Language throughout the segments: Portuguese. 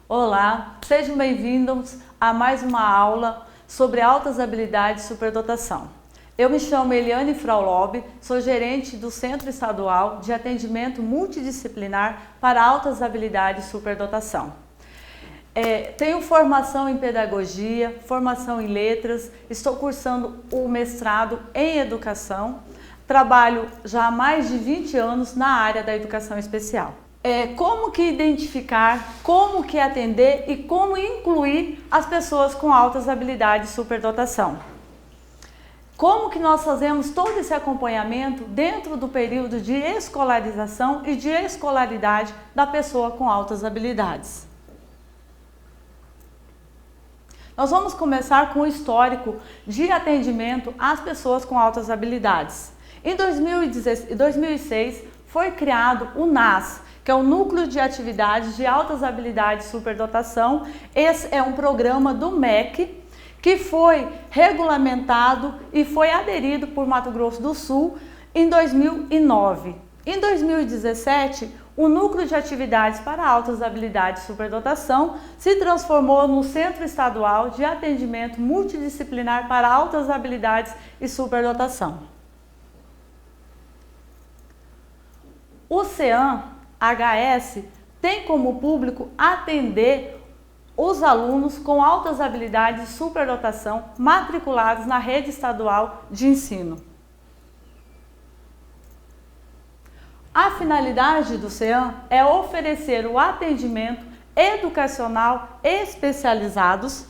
Olá, sejam bem-vindos a mais uma aula sobre altas habilidades e superdotação. Eu me chamo Eliane Fraulob, sou gerente do Centro Estadual de Atendimento Multidisciplinar para Altas Habilidades e Superdotação. Tenho formação em pedagogia, formação em letras, estou cursando o mestrado em educação, trabalho já há mais de 20 anos na área da educação especial. Como que identificar, como que atender e como incluir as pessoas com altas habilidades e superdotação. Como que nós fazemos todo esse acompanhamento dentro do período de escolarização e de escolaridade da pessoa com altas habilidades. Nós vamos começar com o histórico de atendimento às pessoas com altas habilidades. Em 2006 foi criado o NAS, que é o Núcleo de Atividades de Altas Habilidades e Superdotação. Esse é um programa do MEC que foi regulamentado e foi aderido por Mato Grosso do Sul em 2009. Em 2017, o Núcleo de Atividades para Altas Habilidades e Superdotação se transformou no Centro Estadual de Atendimento Multidisciplinar para Altas Habilidades e Superdotação. O CEAM-HS tem como público atender os alunos com altas habilidades e superdotação matriculados na rede estadual de ensino. A finalidade do CEAM é oferecer o atendimento educacional especializados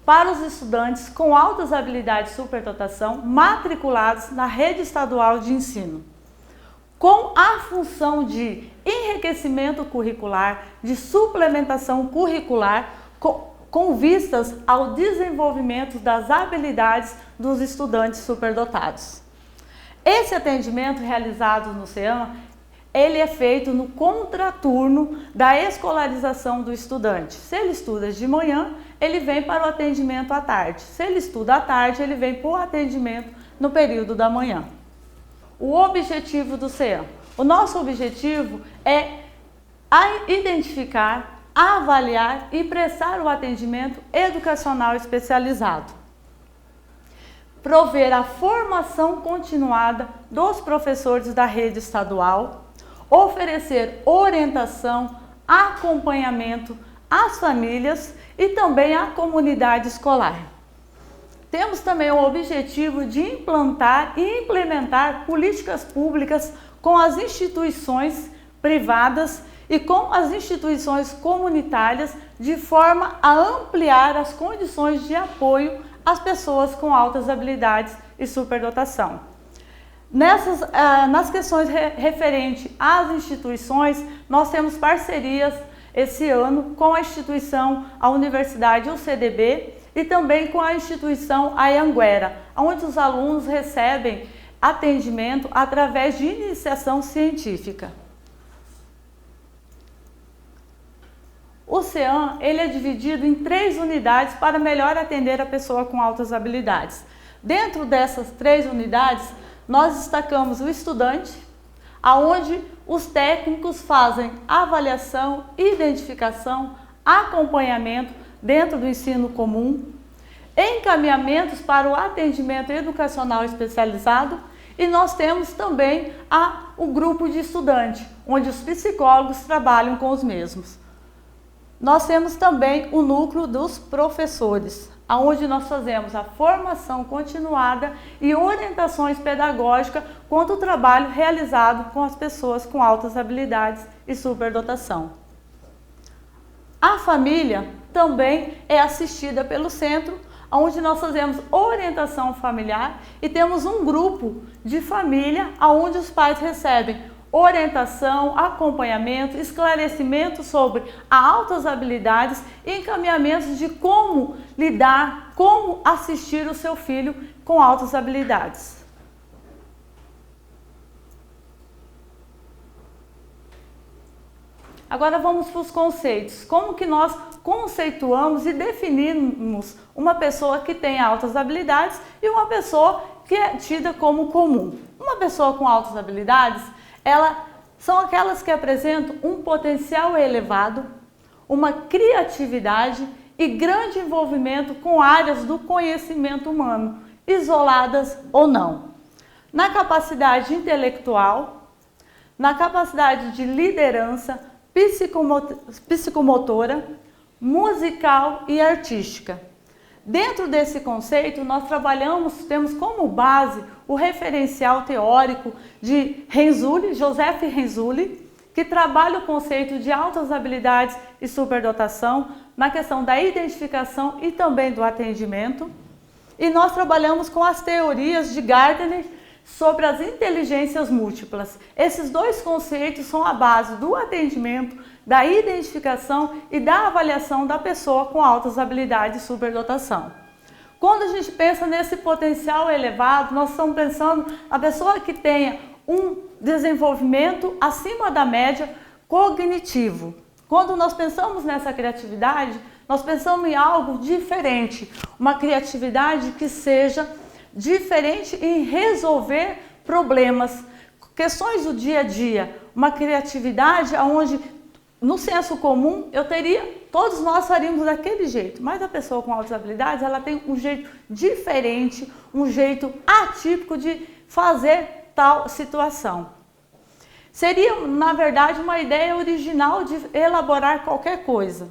para os estudantes com altas habilidades e superdotação matriculados na rede estadual de ensino, com a função de enriquecimento curricular, de suplementação curricular, com vistas ao desenvolvimento das habilidades dos estudantes superdotados. Esse atendimento realizado no CEAM, ele é feito no contraturno da escolarização do estudante. Se ele estuda de manhã, ele vem para o atendimento à tarde. Se ele estuda à tarde, ele vem para o atendimento no período da manhã. O objetivo do CEAM. O nosso objetivo é identificar, avaliar e prestar o atendimento educacional especializado. Prover a formação continuada dos professores da rede estadual, oferecer orientação, acompanhamento às famílias e também à comunidade escolar. Temos também o objetivo de implantar e implementar políticas públicas com as instituições privadas e com as instituições comunitárias de forma a ampliar as condições de apoio às pessoas com altas habilidades e superdotação. Nas questões referentes às instituições, nós temos parcerias esse ano com a instituição, a Universidade UCDB, e também com a instituição Anhanguera, onde os alunos recebem atendimento através de iniciação científica. O CEAM, ele é dividido em 3 unidades para melhor atender a pessoa com altas habilidades. Dentro dessas 3 unidades, nós destacamos o estudante, aonde os técnicos fazem avaliação, identificação, acompanhamento dentro do ensino comum, encaminhamentos para o atendimento educacional especializado, e nós temos também o grupo de estudante, onde os psicólogos trabalham com os mesmos. Nós temos também o núcleo dos professores, onde nós fazemos a formação continuada e orientações pedagógicas quanto ao trabalho realizado com as pessoas com altas habilidades e superdotação. A família também é assistida pelo centro, onde nós fazemos orientação familiar e temos um grupo de família onde os pais recebem orientação, acompanhamento, esclarecimento sobre altas habilidades e encaminhamentos de como lidar, como assistir o seu filho com altas habilidades. Agora vamos para os conceitos. Como que nós conceituamos e definimos uma pessoa que tem altas habilidades e uma pessoa que é tida como comum? Uma pessoa com altas habilidades, são aquelas que apresentam um potencial elevado, uma criatividade e grande envolvimento com áreas do conhecimento humano, isoladas ou não. Na capacidade intelectual, na capacidade de liderança, psicomotora, musical e artística. Dentro desse conceito, nós temos como base o referencial teórico de Renzulli, Joseph Renzulli, que trabalha o conceito de altas habilidades e superdotação na questão da identificação e também do atendimento. E nós trabalhamos com as teorias de Gardner sobre as inteligências múltiplas. Esses dois conceitos são a base do atendimento, da identificação e da avaliação da pessoa com altas habilidades e superdotação. Quando a gente pensa nesse potencial elevado, nós estamos pensando na pessoa que tenha um desenvolvimento acima da média cognitivo. Quando nós pensamos nessa criatividade, nós pensamos em algo diferente, uma criatividade que seja diferente em resolver problemas, questões do dia a dia, uma criatividade onde no senso comum todos nós faríamos daquele jeito, mas a pessoa com altas habilidades, ela tem um jeito diferente, um jeito atípico de fazer tal situação. Seria, na verdade, uma ideia original de elaborar qualquer coisa.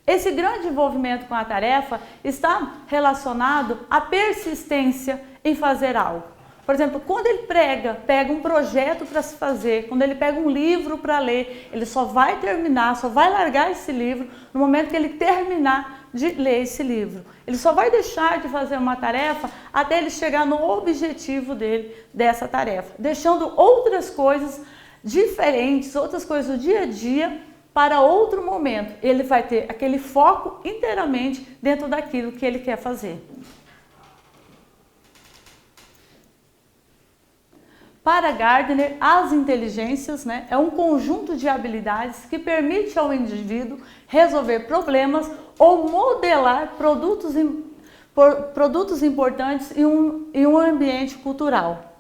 Esse grande envolvimento com a tarefa está relacionado à persistência em fazer algo. Por exemplo, quando ele pega um projeto para se fazer, quando ele pega um livro para ler, ele só vai terminar, só vai largar esse livro no momento que ele terminar de ler esse livro. Ele só vai deixar de fazer uma tarefa até ele chegar no objetivo dele, dessa tarefa, deixando outras coisas diferentes, outras coisas do dia a dia para outro momento. Ele vai ter aquele foco inteiramente dentro daquilo que ele quer fazer. Para Gardner, as inteligências, é um conjunto de habilidades que permite ao indivíduo resolver problemas ou modelar produtos importantes em um ambiente cultural.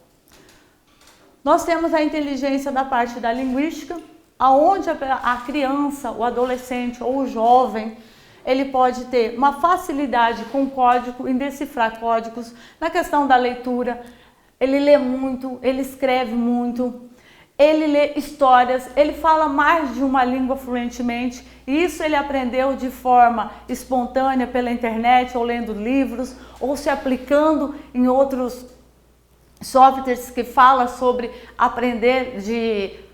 Nós temos a inteligência da parte da linguística, aonde a criança, o adolescente ou o jovem, ele pode ter uma facilidade com código, em decifrar códigos, na questão da leitura. Ele lê muito, ele escreve muito, ele lê histórias, ele fala mais de uma língua fluentemente, e isso ele aprendeu de forma espontânea pela internet, ou lendo livros, ou se aplicando em outros softwares que falam sobre aprender,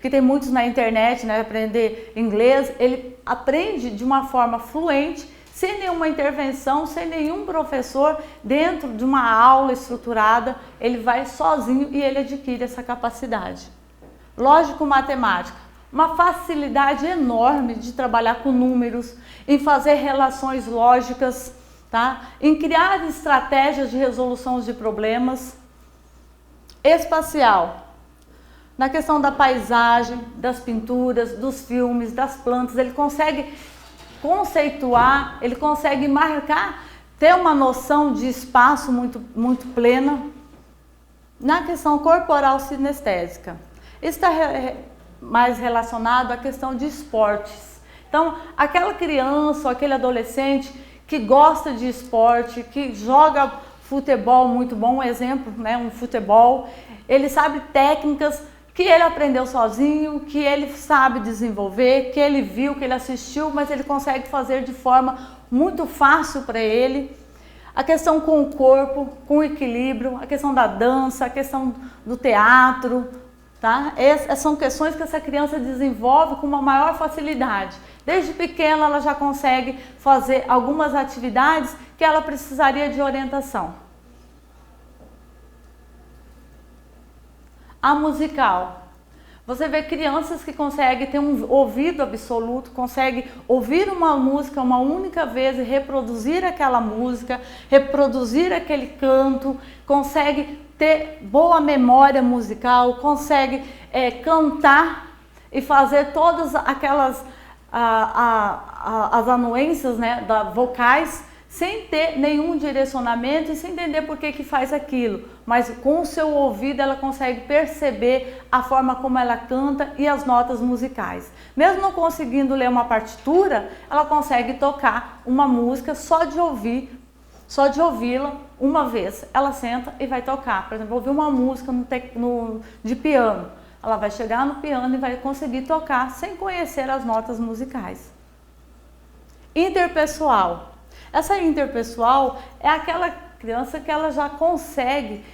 que tem muitos na internet, aprender inglês. Ele aprende de uma forma fluente, sem nenhuma intervenção, sem nenhum professor, dentro de uma aula estruturada, ele vai sozinho e ele adquire essa capacidade. Lógico-matemática, uma facilidade enorme de trabalhar com números, em fazer relações lógicas, em criar estratégias de resolução de problemas. Espacial, na questão da paisagem, das pinturas, dos filmes, das plantas, ele consegue conceituar, ele consegue marcar, ter uma noção de espaço muito plena. Na questão corporal sinestésica, está mais relacionado à questão de esportes. Então, aquela criança ou aquele adolescente que gosta de esporte, que joga futebol muito bom, um exemplo, um futebol, ele sabe técnicas que ele aprendeu sozinho, que ele sabe desenvolver, que ele viu, que ele assistiu, mas ele consegue fazer de forma muito fácil para ele. A questão com o corpo, com o equilíbrio, a questão da dança, a questão do teatro, Essas são questões que essa criança desenvolve com uma maior facilidade. Desde pequena ela já consegue fazer algumas atividades que ela precisaria de orientação. A musical. Você vê crianças que conseguem ter um ouvido absoluto, conseguem ouvir uma música uma única vez e reproduzir aquela música, reproduzir aquele canto, consegue ter boa memória musical, consegue cantar e fazer todas aquelas as anuências vocais sem ter nenhum direcionamento e sem entender por que faz aquilo, mas com o seu ouvido ela consegue perceber a forma como ela canta e as notas musicais. Mesmo não conseguindo ler uma partitura, ela consegue tocar uma música só de ouvi-la uma vez. Ela senta e vai tocar. Por exemplo, ouvir uma música de piano. Ela vai chegar no piano e vai conseguir tocar sem conhecer as notas musicais. Interpessoal. Essa interpessoal é aquela criança que ela já consegue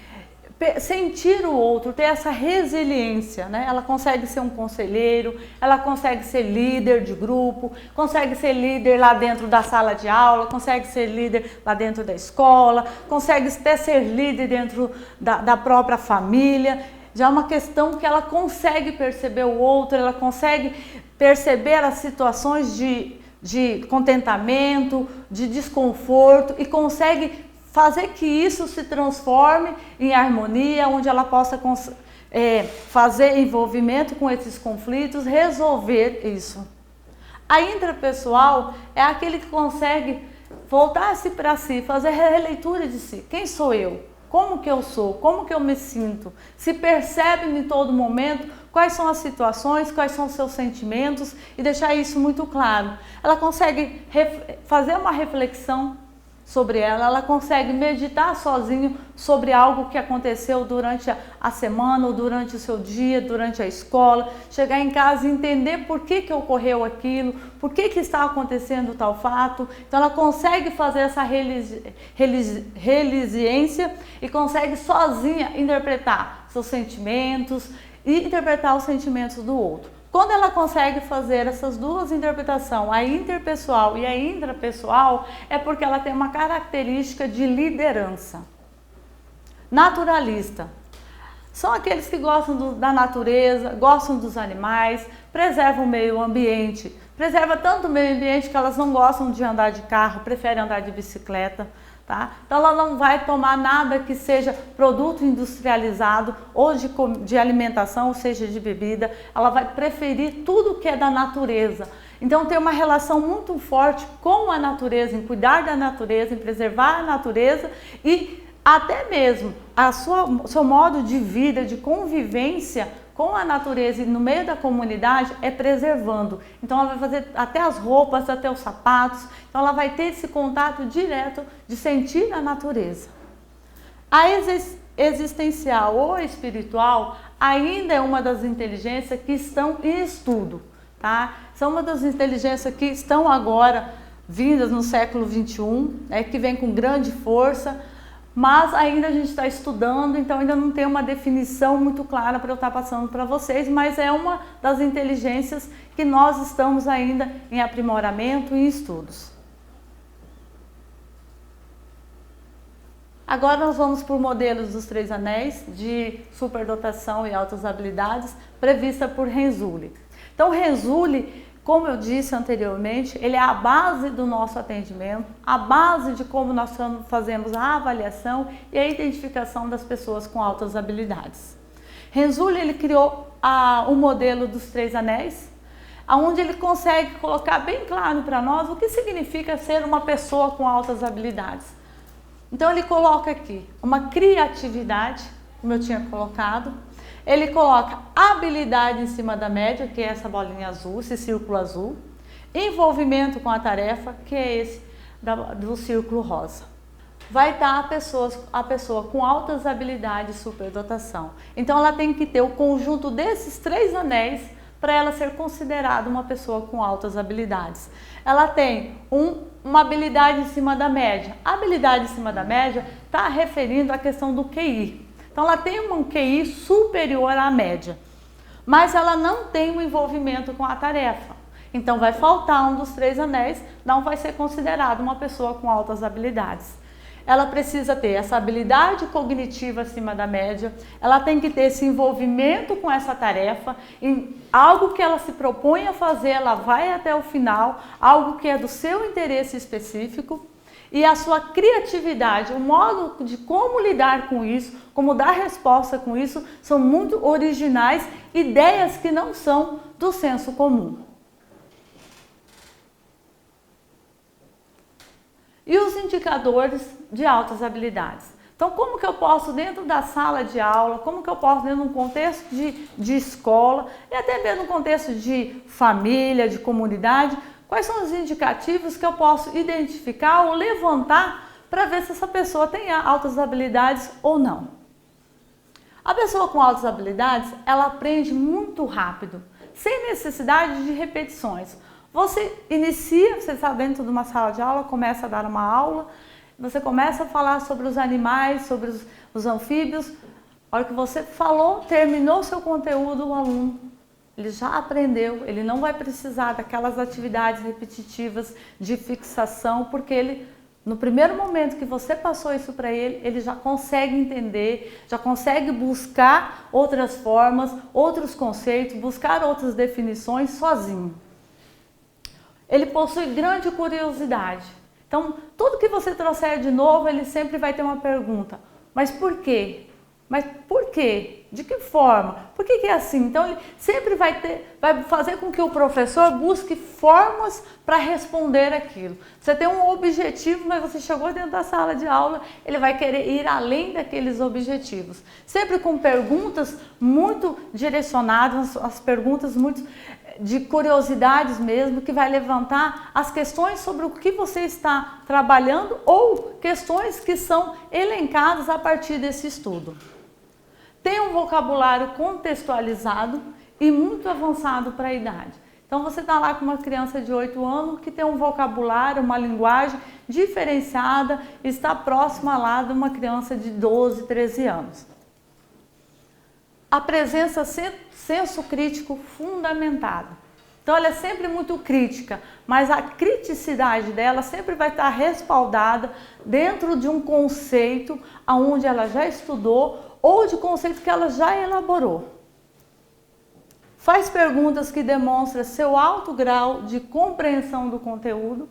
sentir o outro, ter essa resiliência, né? Ela consegue ser um conselheiro, ela consegue ser líder de grupo, consegue ser líder lá dentro da sala de aula, consegue ser líder lá dentro da escola, consegue até ser líder dentro da própria família. Já é uma questão que ela consegue perceber o outro, ela consegue perceber as situações de contentamento, de desconforto e consegue fazer que isso se transforme em harmonia, onde ela possa fazer envolvimento com esses conflitos, resolver isso. A intrapessoal é aquele que consegue voltar-se para si, fazer releitura de si. Quem sou eu? Como que eu sou? Como que eu me sinto? Se percebe em todo momento quais são as situações, quais são os seus sentimentos e deixar isso muito claro. Ela consegue fazer uma reflexão sobre ela consegue meditar sozinho sobre algo que aconteceu durante a semana ou durante o seu dia, durante a escola, chegar em casa e entender por que ocorreu aquilo, por que está acontecendo tal fato. Então ela consegue fazer essa resiliência e consegue sozinha interpretar seus sentimentos e interpretar os sentimentos do outro. Quando ela consegue fazer essas duas interpretações, a interpessoal e a intrapessoal, é porque ela tem uma característica de liderança. Naturalista. São aqueles que gostam da natureza, gostam dos animais, preservam o meio ambiente. Preserva tanto o meio ambiente que elas não gostam de andar de carro, preferem andar de bicicleta. Tá? Então ela não vai tomar nada que seja produto industrializado ou de alimentação, ou seja, de bebida. Ela vai preferir tudo que é da natureza. Então tem uma relação muito forte com a natureza, em cuidar da natureza, em preservar a natureza e até mesmo seu modo de vida, de convivência com a natureza e no meio da comunidade é preservando. Então ela vai fazer até as roupas, até os sapatos. Então ela vai ter esse contato direto de sentir a natureza. A existencial ou espiritual ainda é uma das inteligências que estão em estudo, tá? São uma das inteligências que estão agora vindas no século XXI, né, que vem com grande força, mas ainda a gente está estudando, então ainda não tem uma definição muito clara para eu estar passando para vocês, mas é uma das inteligências que nós estamos ainda em aprimoramento e estudos. Agora nós vamos por modelos dos 3 anéis de superdotação e altas habilidades prevista por Renzulli. Então Renzulli, como eu disse anteriormente, ele é a base do nosso atendimento, a base de como nós fazemos a avaliação e a identificação das pessoas com altas habilidades. Renzulli ele criou o modelo dos 3 anéis, onde ele consegue colocar bem claro para nós o que significa ser uma pessoa com altas habilidades. Então ele coloca aqui uma criatividade, como eu tinha colocado. Ele coloca habilidade em cima da média, que é essa bolinha azul, esse círculo azul. Envolvimento com a tarefa, que é esse do círculo rosa. Vai estar a pessoa com altas habilidades e superdotação. Então ela tem que ter o conjunto desses 3 anéis para ela ser considerada uma pessoa com altas habilidades. Ela tem uma habilidade em cima da média. A habilidade em cima da média está referindo à questão do QI. Então ela tem um QI superior à média, mas ela não tem um envolvimento com a tarefa. Então vai faltar um dos 3 anéis, não vai ser considerada uma pessoa com altas habilidades. Ela precisa ter essa habilidade cognitiva acima da média, ela tem que ter esse envolvimento com essa tarefa, em algo que ela se propõe a fazer, ela vai até o final, algo que é do seu interesse específico. E a sua criatividade, o modo de como lidar com isso, como dar resposta com isso, são muito originais, ideias que não são do senso comum. E os indicadores de altas habilidades. Então, como que eu posso, dentro da sala de aula, como que eu posso, dentro de um contexto de escola, e até mesmo no contexto de família, de comunidade, quais são os indicativos que eu posso identificar ou levantar para ver se essa pessoa tem altas habilidades ou não. A pessoa com altas habilidades, ela aprende muito rápido, sem necessidade de repetições. Você inicia, você está dentro de uma sala de aula, começa a dar uma aula, você começa a falar sobre os animais, sobre os anfíbios. A hora que você falou, terminou o seu conteúdo, o aluno, ele já aprendeu, ele não vai precisar daquelas atividades repetitivas de fixação, porque ele, no primeiro momento que você passou isso para ele, ele já consegue entender, já consegue buscar outras formas, outros conceitos, buscar outras definições sozinho. Ele possui grande curiosidade. Então, tudo que você trouxer de novo, ele sempre vai ter uma pergunta. Mas por quê? Mas por quê? De que forma? Por que é assim? Então, ele sempre vai fazer com que o professor busque formas para responder aquilo. Você tem um objetivo, mas você chegou dentro da sala de aula, ele vai querer ir além daqueles objetivos. Sempre com perguntas muito direcionadas, as perguntas muito de curiosidades mesmo, que vai levantar as questões sobre o que você está trabalhando ou questões que são elencadas a partir desse estudo. Tem um vocabulário contextualizado e muito avançado para a idade. Então você está lá com uma criança de 8 anos que tem um vocabulário, uma linguagem diferenciada, está próxima lá de uma criança de 12, 13 anos. A presença senso crítico fundamentado. Então ela é sempre muito crítica, mas a criticidade dela sempre vai estar respaldada dentro de um conceito onde ela já estudou ou de conceito que ela já elaborou. Faz perguntas que demonstram seu alto grau de compreensão do conteúdo.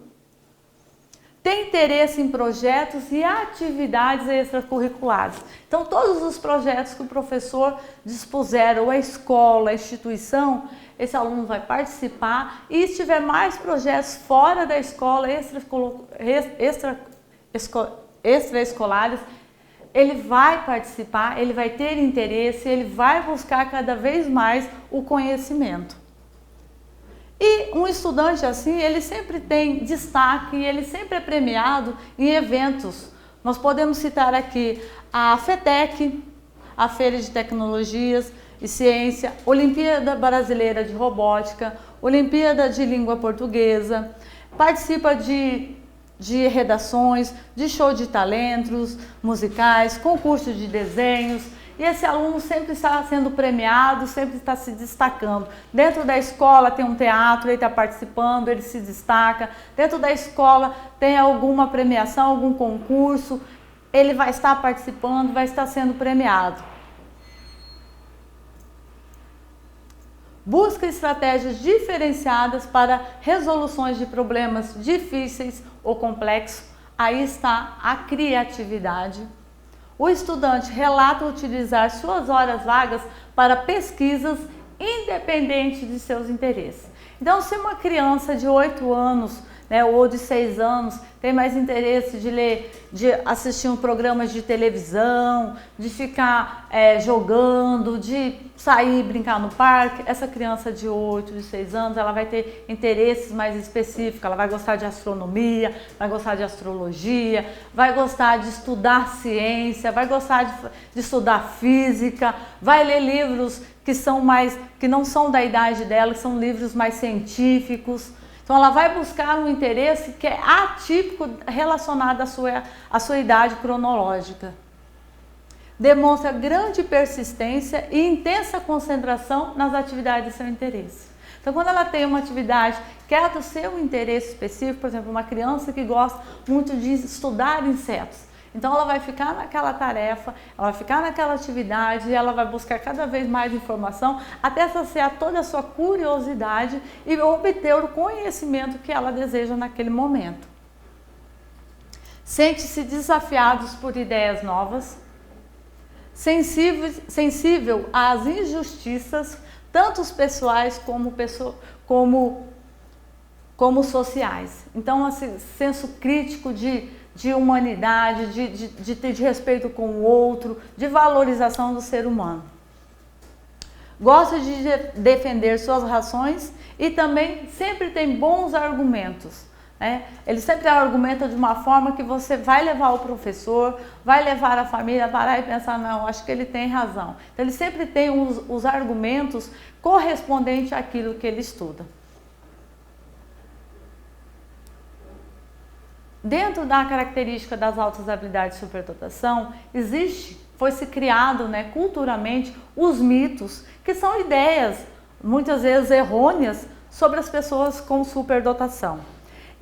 Tem interesse em projetos e atividades extracurriculares. Então, todos os projetos que o professor dispuser, ou a escola, a instituição, esse aluno vai participar. E se tiver mais projetos fora da escola, extraescolares, ele vai participar, ele vai ter interesse, ele vai buscar cada vez mais o conhecimento. E um estudante assim, ele sempre tem destaque, ele sempre é premiado em eventos. Nós podemos citar aqui a FETEC, a Feira de Tecnologias e Ciência, Olimpíada Brasileira de Robótica, Olimpíada de Língua Portuguesa, participa de redações, de show de talentos musicais, concurso de desenhos. E esse aluno sempre está sendo premiado, sempre está se destacando. Dentro da escola tem um teatro, ele está participando, ele se destaca. Dentro da escola tem alguma premiação, algum concurso, ele vai estar participando, vai estar sendo premiado. Busca estratégias diferenciadas para resoluções de problemas difíceis ou complexos. Aí está a criatividade. O estudante relata utilizar suas horas vagas para pesquisas independente de seus interesses. Então, se uma criança de 8 anos, ou de 6 anos tem mais interesse de ler, de assistir um programas de televisão, de ficar jogando, de sair brincar no parque, essa criança de 8, de 6 anos, ela vai ter interesses mais específicos, ela vai gostar de astronomia, vai gostar de astrologia, vai gostar de estudar ciência, vai gostar de estudar física, vai ler livros que não são da idade dela, que são livros mais científicos. Então ela vai buscar um interesse que é atípico relacionado à sua idade cronológica. Demonstra grande persistência e intensa concentração nas atividades de seu interesse. Então quando ela tem uma atividade que é do seu interesse específico, por exemplo, uma criança que gosta muito de estudar insetos, então ela vai ficar naquela tarefa, ela vai ficar naquela atividade e ela vai buscar cada vez mais informação até saciar toda a sua curiosidade e obter o conhecimento que ela deseja naquele momento. Sente-se desafiados por ideias novas, sensível às injustiças, tanto pessoais como como sociais. Então, assim, senso crítico de humanidade, de respeito com o outro, de valorização do ser humano. Gosta de defender suas razões e também sempre tem bons argumentos. Ele sempre argumenta de uma forma que você vai levar o professor, vai levar a família a parar e pensar, não, acho que ele tem razão. Então, ele sempre tem os argumentos correspondentes àquilo que ele estuda. Dentro da característica das altas habilidades de superdotação, foi-se criado, culturalmente, os mitos, que são ideias, muitas vezes errôneas, sobre as pessoas com superdotação.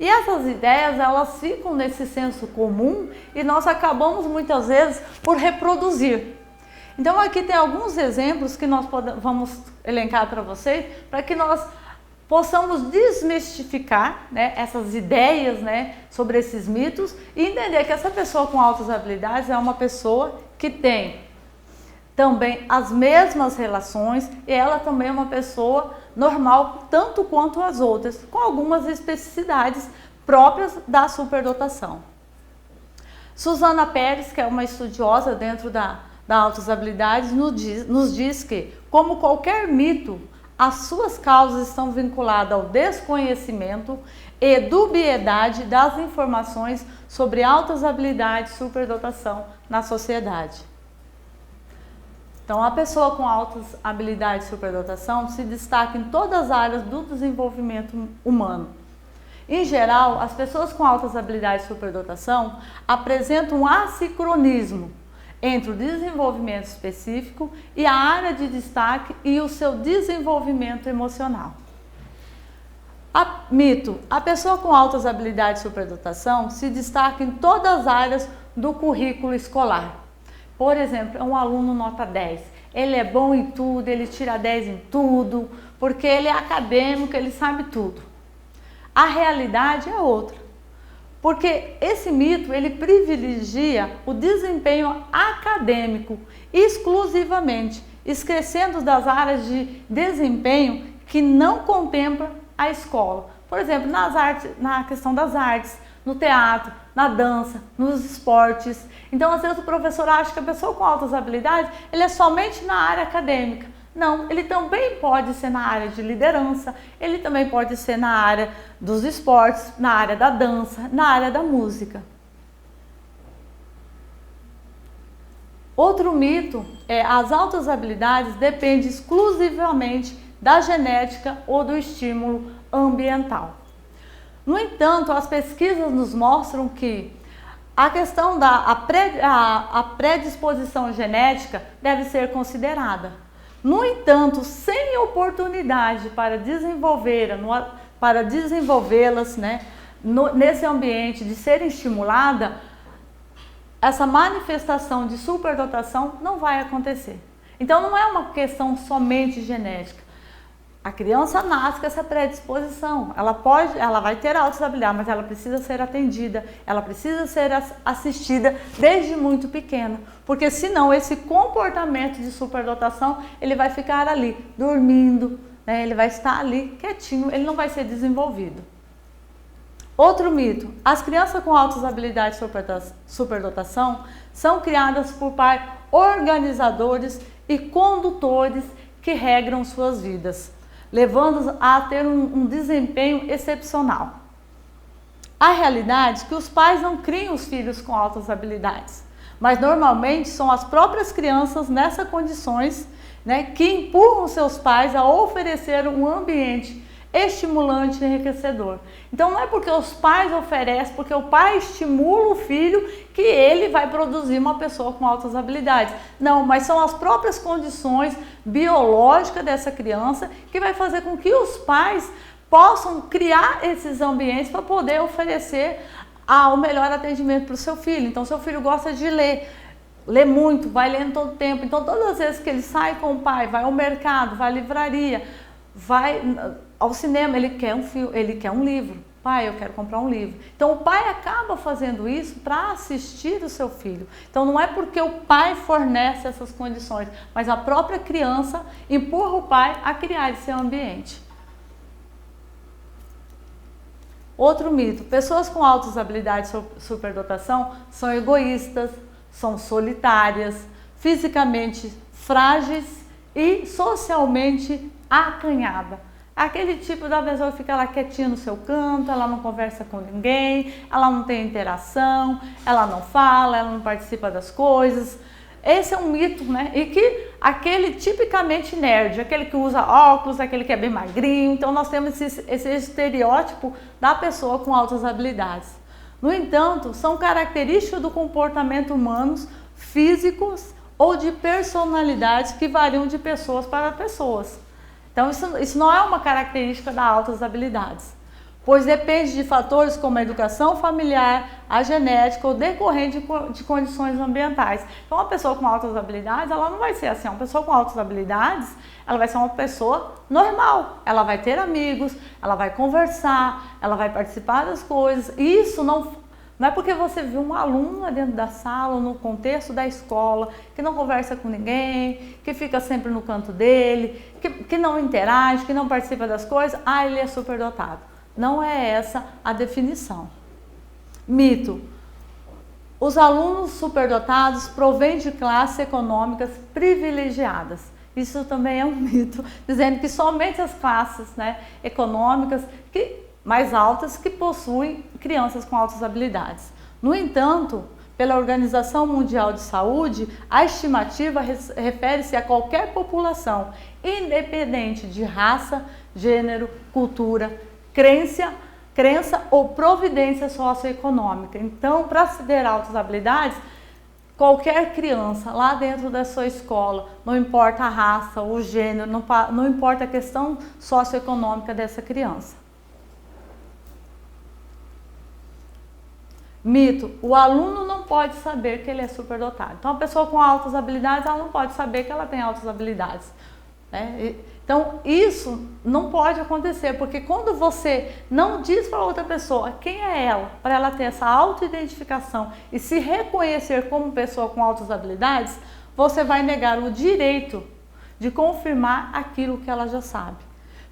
E essas ideias, elas ficam nesse senso comum e nós acabamos, muitas vezes, por reproduzir. Então, aqui tem alguns exemplos que nós vamos elencar para vocês, para que nós possamos desmistificar essas ideias sobre esses mitos e entender que essa pessoa com altas habilidades é uma pessoa que tem também as mesmas relações e ela também é uma pessoa normal, tanto quanto as outras, com algumas especificidades próprias da superdotação. Susana Pérez, que é uma estudiosa dentro da altas habilidades, nos diz que, como qualquer mito, as suas causas estão vinculadas ao desconhecimento e dubiedade das informações sobre altas habilidades e superdotação na sociedade. Então, a pessoa com altas habilidades e superdotação se destaca em todas as áreas do desenvolvimento humano. Em geral, as pessoas com altas habilidades e superdotação apresentam um assincronismo entre o desenvolvimento específico e a área de destaque e o seu desenvolvimento emocional. Mito: a pessoa com altas habilidades de superdotação se destaca em todas as áreas do currículo escolar. Por exemplo, é um aluno nota 10. Ele é bom em tudo, ele tira 10 em tudo, porque ele é acadêmico, ele sabe tudo. A realidade é outra. Porque esse mito, ele privilegia o desempenho acadêmico exclusivamente, esquecendo das áreas de desempenho que não contempla a escola. Por exemplo, na questão das artes, no teatro, na dança, nos esportes. Então, às vezes o professor acha que a pessoa com altas habilidades, ele é somente na área acadêmica. Não, ele também pode ser na área de liderança, ele também pode ser na área dos esportes, na área da dança, na área da música. Outro mito é as altas habilidades dependem exclusivamente da genética ou do estímulo ambiental. No entanto, as pesquisas nos mostram que a questão da predisposição genética deve ser considerada. No entanto, sem oportunidade para desenvolvê-las nesse ambiente de ser estimulada, essa manifestação de superdotação não vai acontecer. Então, não é uma questão somente genética. A criança nasce com essa predisposição. Ela vai ter altas habilidades, mas ela precisa ser atendida, ela precisa ser assistida desde muito pequena, porque senão esse comportamento de superdotação, ele vai ficar ali dormindo, ele vai estar ali quietinho, ele não vai ser desenvolvido. Outro mito: as crianças com altas habilidades de superdotação são criadas por pais organizadores e condutores que regram suas vidas, levando-os a ter um desempenho excepcional. A realidade é que os pais não criam os filhos com altas habilidades, mas normalmente são as próprias crianças nessas condições que empurram seus pais a oferecer um ambiente estimulante e enriquecedor. Então não é porque os pais oferecem, porque o pai estimula o filho, que ele vai produzir uma pessoa com altas habilidades. Não, mas são as próprias condições biológicas dessa criança que vai fazer com que os pais possam criar esses ambientes para poder oferecer o melhor atendimento para o seu filho. Então, seu filho gosta de ler, lê muito, vai lendo todo o tempo. Então, todas as vezes que ele sai com o pai, vai ao mercado, vai à livraria, vai ao cinema, ele quer um livro. Pai, eu quero comprar um livro. Então, o pai acaba fazendo isso para assistir o seu filho. Então, não é porque o pai fornece essas condições, mas a própria criança empurra o pai a criar esse ambiente. Outro mito, pessoas com altas habilidades de superdotação são egoístas, são solitárias, fisicamente frágeis e socialmente acanhada. Aquele tipo da pessoa que fica lá quietinha no seu canto, ela não conversa com ninguém, ela não tem interação, ela não fala, ela não participa das coisas. Esse é um mito, né? E que aquele tipicamente nerd, aquele que usa óculos, aquele que é bem magrinho, então nós temos esse estereótipo da pessoa com altas habilidades. No entanto, são características do comportamento humanos, físicos ou de personalidades que variam de pessoas para pessoas. Então isso não é uma característica das altas habilidades, pois depende de fatores como a educação familiar, a genética ou decorrente de condições ambientais. Então, uma pessoa com altas habilidades, ela não vai ser assim. Uma pessoa com altas habilidades, ela vai ser uma pessoa normal. Ela vai ter amigos, ela vai conversar, ela vai participar das coisas. E isso não é porque você viu um aluno lá dentro da sala, ou no contexto da escola, que não conversa com ninguém, que fica sempre no canto dele, que não interage, que não participa das coisas, ele é superdotado. Não é essa a definição. Mito. Os alunos superdotados provêm de classes econômicas privilegiadas. Isso também é um mito, dizendo que somente as classes, econômicas mais altas que possuem crianças com altas habilidades. No entanto, pela Organização Mundial de Saúde, a estimativa refere-se a qualquer população, independente de raça, gênero, cultura, crença ou providência socioeconômica. Então, para se ter altas habilidades, qualquer criança lá dentro da sua escola, não importa a raça, o gênero, não importa a questão socioeconômica dessa criança. Mito, o aluno não pode saber que ele é superdotado. Então, a pessoa com altas habilidades, ela não pode saber que ela tem altas habilidades, né? Então, isso não pode acontecer, porque quando você não diz para outra pessoa quem é ela, para ela ter essa autoidentificação e se reconhecer como pessoa com altas habilidades, você vai negar o direito de confirmar aquilo que ela já sabe.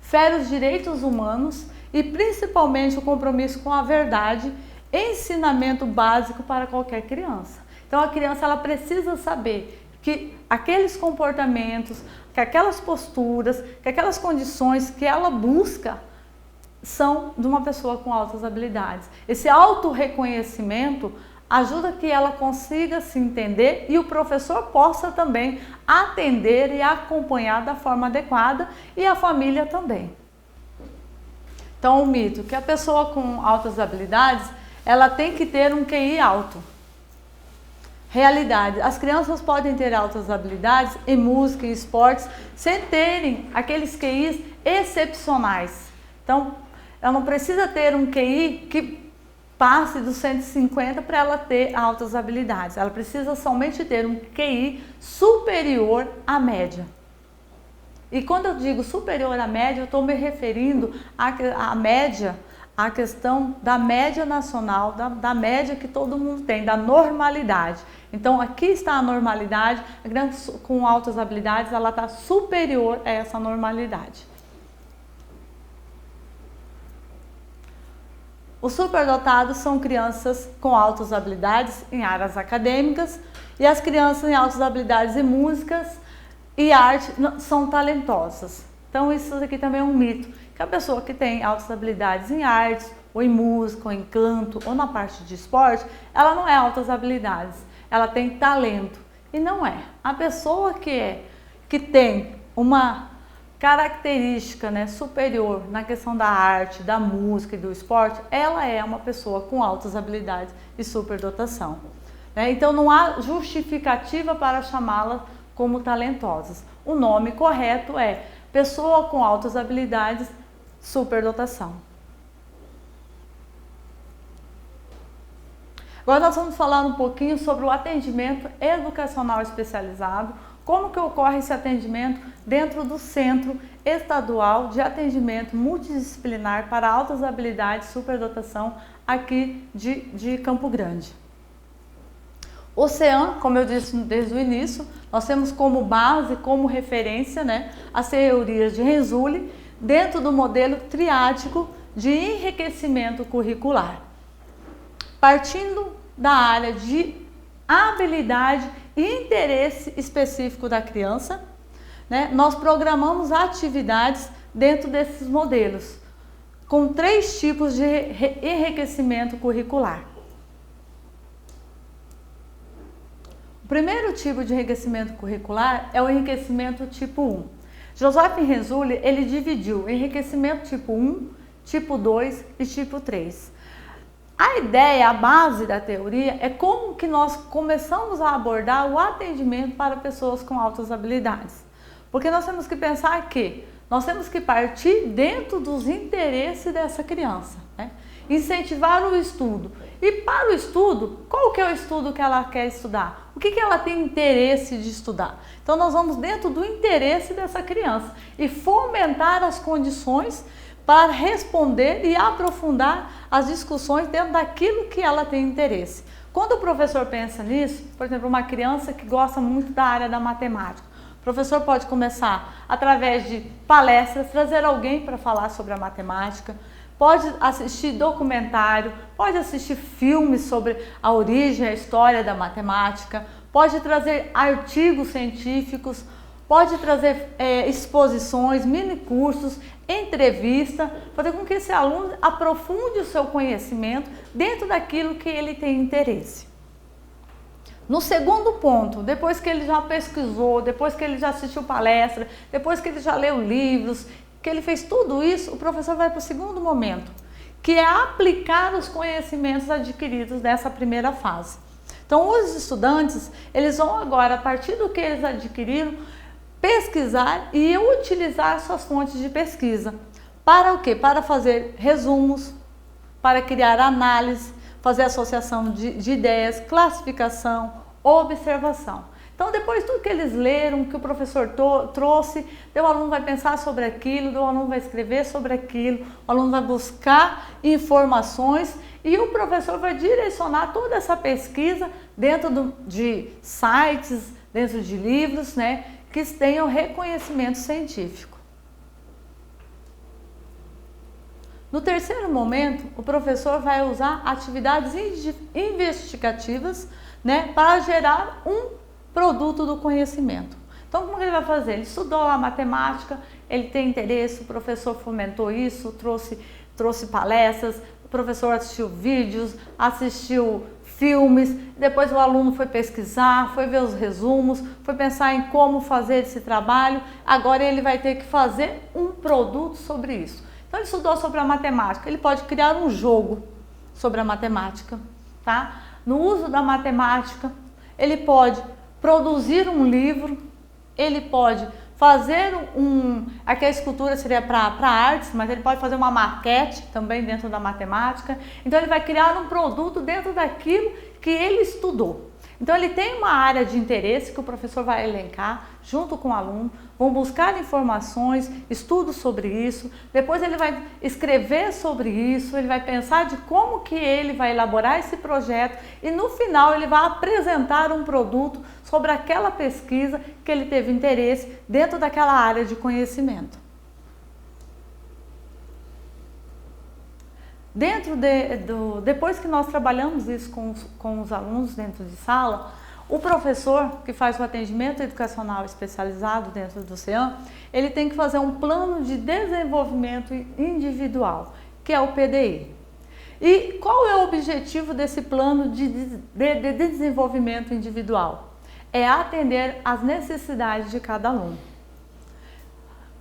Fere os direitos humanos e principalmente o compromisso com a verdade, ensinamento básico para qualquer criança. Então, a criança ela precisa saber que aqueles comportamentos, que aquelas posturas, que aquelas condições que ela busca são de uma pessoa com altas habilidades. Esse autorreconhecimento ajuda que ela consiga se entender e o professor possa também atender e acompanhar da forma adequada e a família também. Então, o mito que a pessoa com altas habilidades, ela tem que ter um QI alto. Realidade, as crianças podem ter altas habilidades em música e esportes sem terem aqueles QIs excepcionais. Então, ela não precisa ter um QI que passe dos 150 para ela ter altas habilidades. Ela precisa somente ter um QI superior à média. E quando eu digo superior à média, eu estou me referindo à média, a questão da média nacional, da média que todo mundo tem, da normalidade. Então, aqui está a normalidade, a criança com altas habilidades, ela está superior a essa normalidade. Os superdotados são crianças com altas habilidades em áreas acadêmicas e as crianças em altas habilidades em músicas e arte são talentosas. Então, isso aqui também é um mito. Que a pessoa que tem altas habilidades em artes, ou em música, ou em canto, ou na parte de esporte, ela não é altas habilidades, ela tem talento. E não é. A pessoa que tem uma característica superior na questão da arte, da música e do esporte, ela é uma pessoa com altas habilidades e superdotação. Então não há justificativa para chamá-la como talentosas. O nome correto é pessoa com altas habilidades, superdotação. Agora nós vamos falar um pouquinho sobre o atendimento educacional especializado, como que ocorre esse atendimento dentro do Centro Estadual de Atendimento Multidisciplinar para Altas Habilidades e Superdotação aqui de Campo Grande. O CEAM, como eu disse desde o início, nós temos como base, como referência, as teorias de Renzulli, dentro do modelo triádico de enriquecimento curricular, partindo da área de habilidade e interesse específico da criança, né? Nós programamos atividades dentro desses modelos, com 3 tipos de enriquecimento curricular. O primeiro tipo de enriquecimento curricular é o enriquecimento tipo 1. Joseph Renzulli, ele dividiu enriquecimento tipo 1, tipo 2 e tipo 3. A ideia, a base da teoria é como que nós começamos a abordar o atendimento para pessoas com altas habilidades. Porque nós temos que pensar que nós temos que partir dentro dos interesses dessa criança, né? Incentivar o estudo. E para o estudo, qual que é o estudo que ela quer estudar? O que ela tem interesse de estudar? Então nós vamos dentro do interesse dessa criança e fomentar as condições para responder e aprofundar as discussões dentro daquilo que ela tem interesse. Quando o professor pensa nisso, por exemplo, uma criança que gosta muito da área da matemática, o professor pode começar, através de palestras, trazer alguém para falar sobre a matemática, pode assistir documentário, pode assistir filmes sobre a origem, a história da matemática, pode trazer artigos científicos, pode trazer exposições, mini cursos, entrevista, fazer com que esse aluno aprofunde o seu conhecimento dentro daquilo que ele tem interesse. No segundo ponto, depois que ele já pesquisou, depois que ele já assistiu palestra, depois que ele já leu livros, que ele fez tudo isso, o professor vai para o segundo momento, que é aplicar os conhecimentos adquiridos nessa primeira fase. Então, os estudantes, eles vão agora, a partir do que eles adquiriram, pesquisar e utilizar suas fontes de pesquisa. Para o quê? Para fazer resumos, para criar análise, fazer associação de ideias, classificação, observação. Então, depois de tudo que eles leram, que o professor trouxe, o aluno vai pensar sobre aquilo, o aluno vai escrever sobre aquilo, o aluno vai buscar informações e o professor vai direcionar toda essa pesquisa dentro de sites, dentro de livros, né, que tenham reconhecimento científico. No terceiro momento, o professor vai usar atividades investigativas, né, para gerar um produto do conhecimento. Então, como ele vai fazer? Ele estudou a matemática, ele tem interesse, o professor fomentou isso, trouxe palestras, o professor assistiu vídeos, assistiu filmes, depois o aluno foi pesquisar, foi ver os resumos, foi pensar em como fazer esse trabalho, agora ele vai ter que fazer um produto sobre isso. Então, ele estudou sobre a matemática, ele pode criar um jogo sobre a matemática, tá? No uso da matemática, ele pode produzir um livro, ele pode fazer aqui a escultura seria para artes, mas ele pode fazer uma maquete também dentro da matemática. Então ele vai criar um produto dentro daquilo que ele estudou. Então ele tem uma área de interesse que o professor vai elencar junto com o aluno, vão buscar informações, estudos sobre isso, depois ele vai escrever sobre isso, ele vai pensar de como que ele vai elaborar esse projeto e no final ele vai apresentar um produto sobre aquela pesquisa que ele teve interesse dentro daquela área de conhecimento. Depois que nós trabalhamos isso com os alunos dentro de sala, o professor que faz o atendimento educacional especializado dentro do CEAM, ele tem que fazer um plano de desenvolvimento individual, que é o PDI. E qual é o objetivo desse plano de desenvolvimento individual? É atender às necessidades de cada aluno.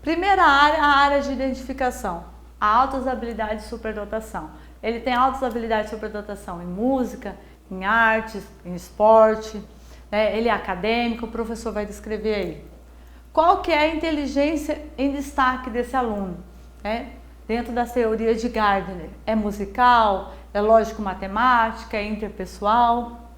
Primeira área, a área de identificação. Altas habilidades de superdotação. Ele tem altas habilidades de superdotação em música, em artes, em esporte, né? Ele é acadêmico, o professor vai descrever aí. Qual que é a inteligência em destaque desse aluno? Dentro da teoria de Gardner, é musical, é lógico-matemática, é interpessoal?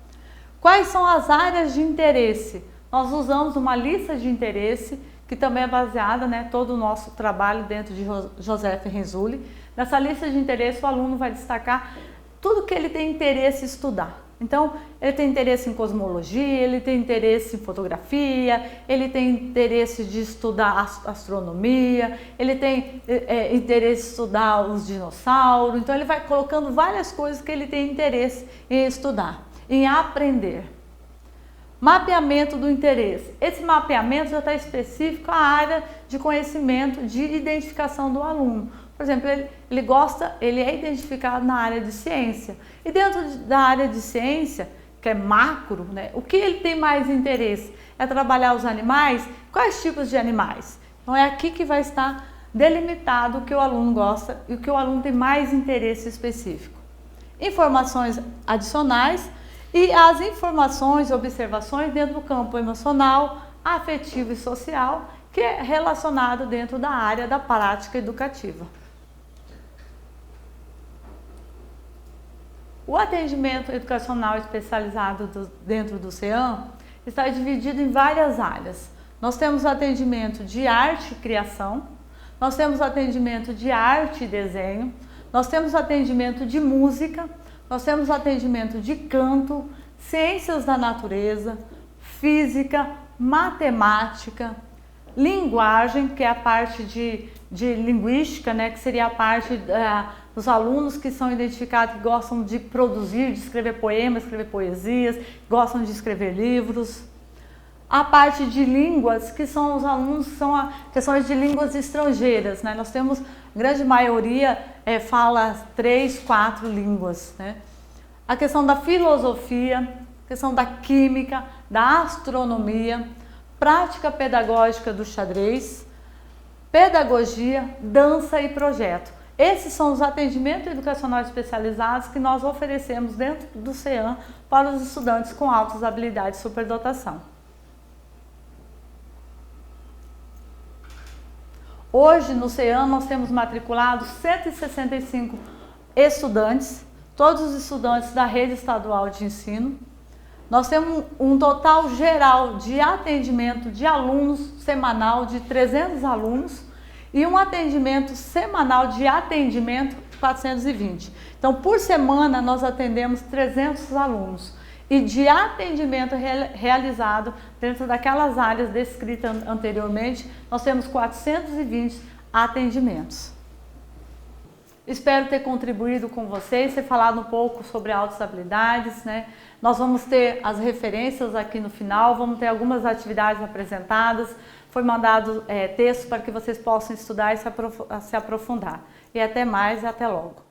Quais são as áreas de interesse? Nós usamos uma lista de interesse que também é baseada, né, todo o nosso trabalho dentro de Joseph Renzulli. Nessa lista de interesse, o aluno vai destacar tudo que ele tem interesse em estudar. Então, ele tem interesse em cosmologia, ele tem interesse em fotografia, ele tem interesse de estudar astronomia, ele tem interesse em estudar os dinossauros. Então, ele vai colocando várias coisas que ele tem interesse em estudar, em aprender. Mapeamento do interesse. Esse mapeamento já está específico à área de conhecimento, de identificação do aluno. Por exemplo, ele é identificado na área de ciência. E dentro da área de ciência, que é macro, né, o que ele tem mais interesse? É trabalhar os animais? Quais tipos de animais? Então é aqui que vai estar delimitado o que o aluno gosta e o que o aluno tem mais interesse específico. Informações adicionais e as informações e observações dentro do campo emocional, afetivo e social, que é relacionado dentro da área da prática educativa. O atendimento educacional especializado dentro do CEAM está dividido em várias áreas. Nós temos atendimento de arte e criação, nós temos atendimento de arte e desenho, nós temos atendimento de música, nós temos atendimento de canto, ciências da natureza, física, matemática, linguagem, que é a parte de linguística, né, que seria a parte dos alunos que são identificados, que gostam de produzir, de escrever poemas, escrever poesias, gostam de escrever livros. A parte de línguas, que são os alunos que são questões de línguas estrangeiras, né? Nós temos, grande maioria fala 3, 4 línguas, né? A questão da filosofia, questão da química, da astronomia, prática pedagógica do xadrez, pedagogia, dança e projeto. Esses são os atendimentos educacionais especializados que nós oferecemos dentro do CEAM para os estudantes com altas habilidades de superdotação. Hoje no CEAM nós temos matriculados 165 estudantes, todos os estudantes da rede estadual de ensino. Nós temos um total geral de atendimento de alunos semanal de 300 alunos e um atendimento semanal de atendimento 420. Então, por semana, nós atendemos 300 alunos. E de atendimento realizado dentro daquelas áreas descritas anteriormente, nós temos 420 atendimentos. Espero ter contribuído com vocês, ter falado um pouco sobre altas habilidades, né? Nós vamos ter as referências aqui no final, vamos ter algumas atividades apresentadas, foi mandado texto para que vocês possam estudar e se aprofundar. E até mais e até logo.